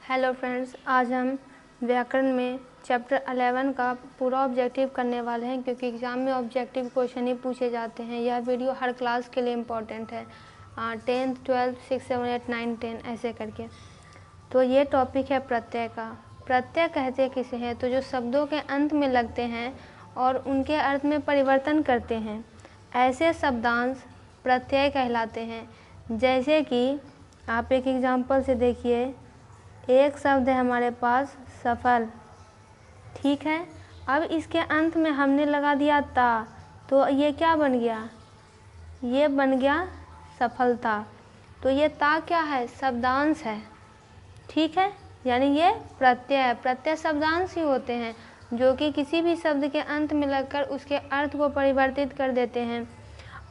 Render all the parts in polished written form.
Hello friends, आज हम व्याकरण में चैप्टर 11 का पूरा ऑब्जेक्टिव करने वाले हैं क्योंकि एग्ज़ाम में ऑब्जेक्टिव क्वेश्चन ही पूछे जाते हैं। यह वीडियो हर क्लास के लिए इम्पॉर्टेंट है, 10th 12th 6 7 8 9 10 ऐसे करके। तो ये टॉपिक है प्रत्यय का। प्रत्यय कहते किसे हैं? तो जो शब्दों के अंत में लगते हैं और उनके अर्थ में परिवर्तन करते हैं, ऐसे शब्दांश प्रत्यय कहलाते हैं। जैसे कि आप एक एग्जाम्पल से देखिए, एक शब्द है हमारे पास सफल, ठीक है। अब इसके अंत में हमने लगा दिया ता, तो ये क्या बन गया? ये बन गया सफलता। तो ये ता क्या है? शब्दांश है, ठीक है। यानी ये प्रत्यय है। प्रत्यय शब्दांश ही होते हैं जो कि किसी भी शब्द के अंत में लगकर उसके अर्थ को परिवर्तित कर देते हैं।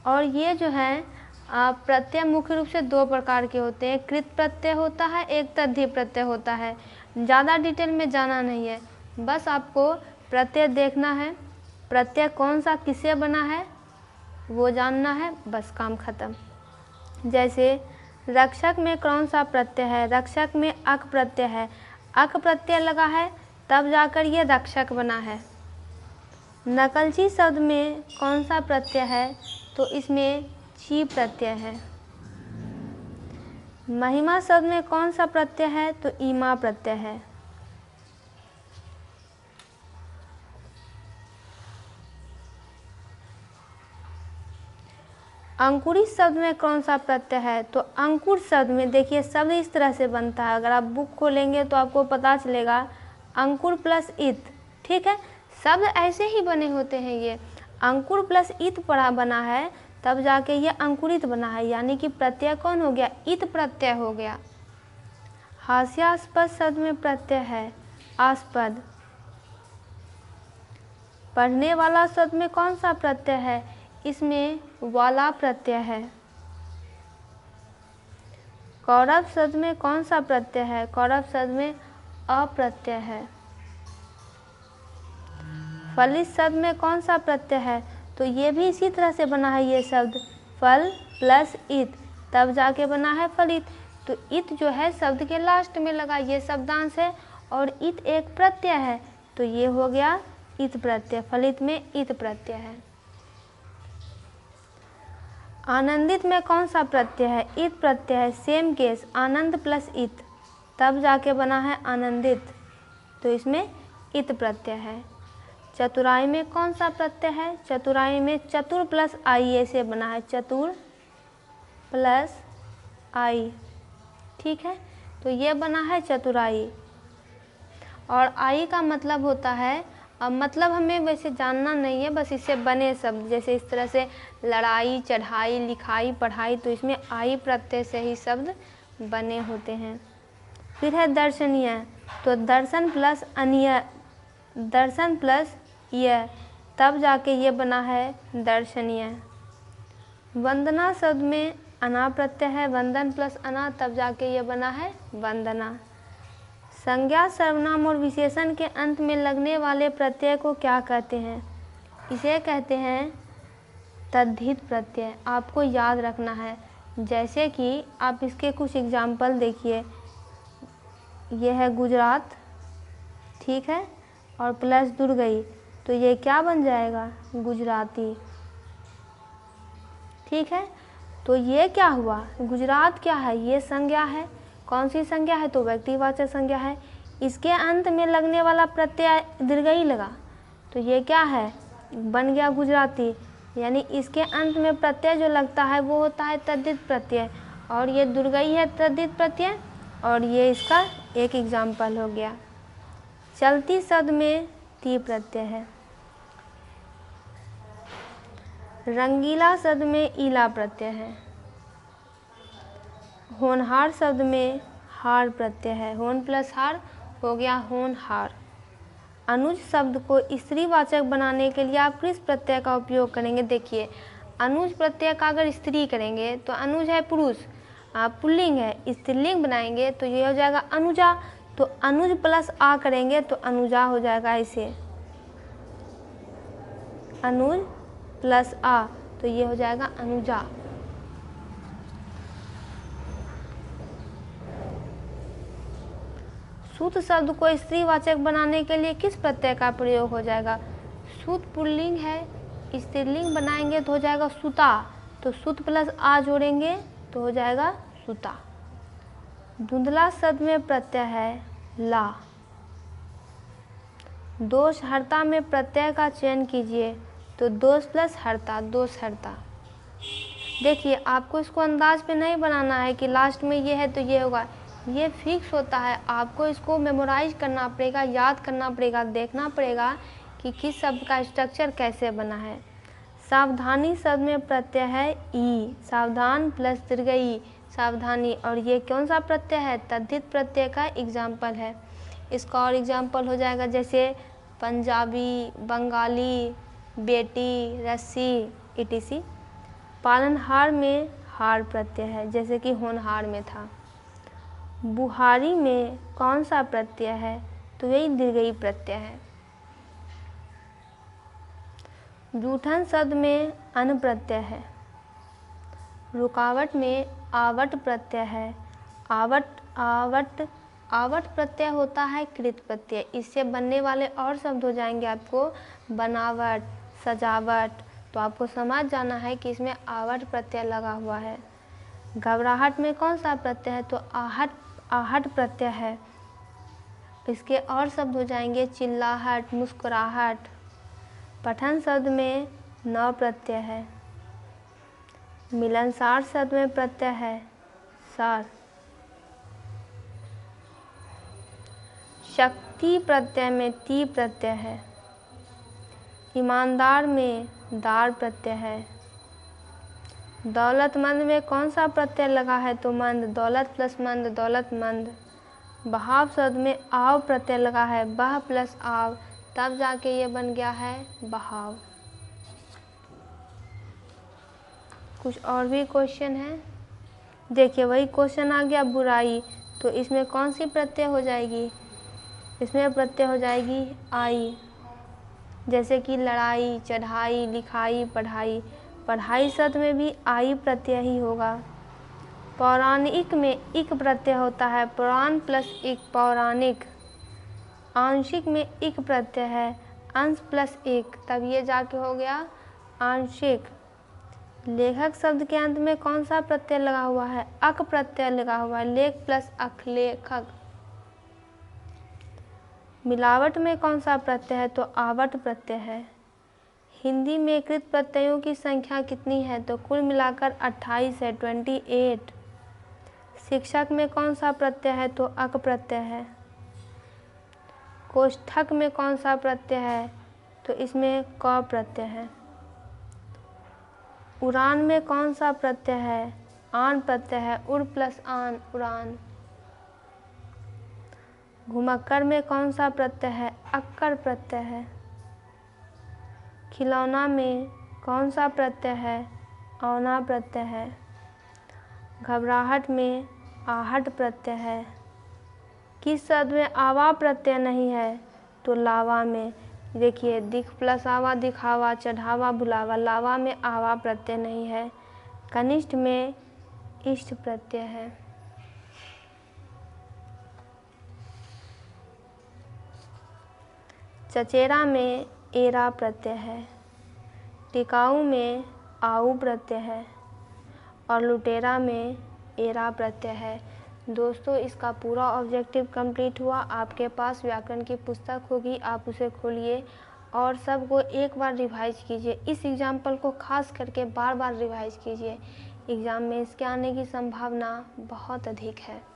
और ये जो है प्रत्यय मुख्य रूप से दो प्रकार के होते हैं। कृत प्रत्यय होता है, एक तद्धि प्रत्यय होता है। ज़्यादा डिटेल में जाना नहीं है, बस आपको प्रत्यय देखना है, प्रत्यय कौन सा किससे बना है वो जानना है, बस काम खत्म। जैसे रक्षक में कौन सा प्रत्यय है? रक्षक में अक प्रत्यय है। अक प्रत्यय लगा है तब जाकर ये रक्षक बना है। नकलची शब्द में कौन सा प्रत्यय है? तो इसमें ची प्रत्यय है। महिमा शब्द में कौन सा प्रत्यय है? तो ईमा प्रत्यय है। अंकुरित शब्द में कौन सा प्रत्यय है? तो अंकुर शब्द में देखिए, शब्द इस तरह से बनता है। अगर आप बुक खोलेंगे तो आपको पता चलेगा अंकुर प्लस इत, ठीक है। शब्द ऐसे ही बने होते हैं। ये अंकुर प्लस इत पड़ा बना है तब जाके ये अंकुरित बना है, यानी कि प्रत्यय कौन हो गया? इत प्रत्यय हो गया। हास्यास्पद शब्द में प्रत्यय है आस्पद। पढ़ने वाला शब्द में कौन सा प्रत्यय है? इसमें वाला प्रत्यय है। कौरव शब्द में कौन सा प्रत्यय है? कौरव शब्द में अप्रत्यय है। फलित शब्द में कौन सा प्रत्यय है? तो ये भी इसी तरह से बना है। ये शब्द फल प्लस इत तब जाके बना है फलित। तो इत जो है शब्द के लास्ट में लगा, ये शब्दांश है, और इत एक प्रत्यय है, तो ये हो गया इत प्रत्यय। फलित में इत प्रत्यय है। आनंदित में कौन सा प्रत्यय है? इत प्रत्यय है। सेम केस, आनंद प्लस इत तब जाके बना है आनंदित, तो इसमें इत प्रत्यय है। चतुराई में कौन सा प्रत्यय है? चतुराई में चतुर प्लस आई ऐसे बना है, चतुर प्लस आई, ठीक है। तो ये बना है चतुराई। और आई का मतलब होता है, अब मतलब हमें वैसे जानना नहीं है, बस इससे बने शब्द, जैसे इस तरह से लड़ाई, चढ़ाई, लिखाई, पढ़ाई, तो इसमें आई प्रत्यय से ही शब्द बने होते हैं। फिर है दर्शनीय, तो दर्शन प्लस अनिय, दर्शन प्लस यह तब जाके ये बना है दर्शनीय। वंदना शब्द में अना प्रत्यय है। वंदन प्लस अना तब जाके ये बना है वंदना। संज्ञा, सर्वनाम और विशेषण के अंत में लगने वाले प्रत्यय को क्या कहते हैं? इसे कहते हैं तद्धित प्रत्यय। आपको याद रखना है। जैसे कि आप इसके कुछ एग्जाम्पल देखिए, यह है गुजरात, ठीक है, और प्लस दुर्गई, तो ये क्या बन जाएगा? गुजराती, ठीक है। तो ये क्या हुआ? गुजरात क्या है? ये संज्ञा है। कौन सी संज्ञा है? तो व्यक्तिवाचक संज्ञा है। इसके अंत में लगने वाला प्रत्यय दीर्घई लगा, तो ये क्या है? बन गया गुजराती। यानी इसके अंत में प्रत्यय जो लगता है वो होता है तद्धित प्रत्यय, और ये दुर्गई है तद्धित प्रत्यय, और ये इसका एक एग्जाम्पल हो गया। चलती शब्द में ती प्रत्यय है। रंगीला शब्द में ईला प्रत्यय है। होनहार शब्द में हार प्रत्यय है। होन प्लस हार हो गया होनहार। अनुज शब्द को स्त्रीवाचक बनाने के लिए आप किस प्रत्यय का उपयोग करेंगे? देखिए, अनुज प्रत्यय का अगर स्त्री करेंगे तो अनुज है पुरुष, पुल्लिंग है, स्त्रीलिंग बनाएंगे तो ये हो जाएगा अनुजा। तो अनुज प्लस आ करेंगे तो अनुजा हो जाएगा। ऐसे अनुज प्लस आ तो ये हो जाएगा अनुजा। सूत शब्द को स्त्रीवाचक बनाने के लिए किस प्रत्यय का प्रयोग हो जाएगा? सूत पुल्लिंग है, स्त्रीलिंग बनाएंगे तो हो जाएगा सुता, तो सुत प्लस आ जोड़ेंगे तो हो जाएगा सुता। धुंधला शब्द में प्रत्यय है ला। दोष हर्ता में प्रत्यय का चयन कीजिए, तो दोष प्लस हर्ता, दोष हर्ता। देखिए आपको इसको अंदाज पे नहीं बनाना है कि लास्ट में ये है तो ये होगा, ये फिक्स होता है। आपको इसको मेमोराइज करना पड़ेगा, याद करना पड़ेगा, देखना पड़ेगा कि किस शब्द का स्ट्रक्चर कैसे बना है। सावधानी शब्द में प्रत्यय है ई, सावधान प्लस दीर्घ ई, सावधानी। और ये कौन सा प्रत्यय है? तद्धित प्रत्यय का एग्जाम्पल है। इसका और एग्जाम्पल हो जाएगा जैसे पंजाबी, बंगाली, बेटी, रस्सी, etc। पालनहार में हार प्रत्यय है, जैसे कि होनहार में था। बुहारी में कौन सा प्रत्यय है? तो यही दीर्घई प्रत्यय है। जूठन शब्द में अन प्रत्यय है। रुकावट में आवट प्रत्यय है। आवट प्रत्यय होता है कृत प्रत्यय। इससे बनने वाले और शब्द हो जाएंगे आपको बनावट, सजावट। तो आपको समझ जाना है कि इसमें आवट प्रत्यय लगा हुआ है। घबराहट में कौन सा प्रत्यय है? तो आहट प्रत्यय है। इसके और शब्द हो जाएंगे चिल्लाहट, मुस्कुराहट। पठन शब्द में न प्रत्यय है। मिलनसार शब्द में प्रत्यय है सार। शक्ति प्रत्यय में ती प्रत्यय है। ईमानदार में दार प्रत्यय है। दौलतमंद में कौन सा प्रत्यय लगा है? तो मंद, दौलत प्लस मंद, दौलतमंद। बहाव शब्द में आव प्रत्यय लगा है, बह प्लस आव, तब जाके ये बन गया है बहाव। कुछ और भी क्वेश्चन है। देखिए वही क्वेश्चन आ गया बुराई, तो इसमें कौन सी प्रत्यय हो जाएगी? इसमें प्रत्यय हो जाएगी आई। जैसे कि लड़ाई, चढ़ाई, लिखाई, पढ़ाई। पढ़ाई शब्द में भी आई प्रत्यय ही होगा। पौराणिक में इक प्रत्यय होता है, पुराण प्लस इक, पौराणिक। आंशिक में इक प्रत्यय है, अंश प्लस एक, तब ये जाके हो गया आंशिक। लेखक शब्द के अंत में कौन सा प्रत्यय लगा हुआ है? अक प्रत्यय लगा हुआ है, लेख प्लस अक, लेखक। मिलावट में कौन सा प्रत्यय है? तो आवट प्रत्यय है। हिंदी में कृत प्रत्ययों की संख्या कितनी है? तो कुल मिलाकर 28 है, 28। शिक्षक में कौन सा प्रत्यय है? तो अक प्रत्यय है। कोष्ठक में कौन सा प्रत्यय है? तो इसमें क प्रत्यय है। उड़ान में कौन सा प्रत्यय है? आन प्रत्यय है, उड़ प्लस आन, उड़ान। घुमक्कर में कौन सा प्रत्यय है? अक्कर प्रत्यय है। खिलौना में कौन सा प्रत्यय है? औना प्रत्यय है। घबराहट में आहट प्रत्यय है। किस शब्द में आवा प्रत्यय नहीं है? तो लावा में। देखिए दिख प्लस आवा, दिखावा, चढ़ावा, बुलावा। लावा में आवा प्रत्यय नहीं है। कनिष्ठ में इष्ट प्रत्यय है। चचेरा में एरा प्रत्यय है। टिकाऊ में आऊ प्रत्यय है और लुटेरा में एरा प्रत्यय है। दोस्तों इसका पूरा ऑब्जेक्टिव कंप्लीट हुआ। आपके पास व्याकरण की पुस्तक होगी, आप उसे खोलिए और सबको एक बार रिवाइज कीजिए। इस एग्जाम्पल को खास करके बार बार रिवाइज कीजिए। एग्ज़ाम में इसके आने की संभावना बहुत अधिक है।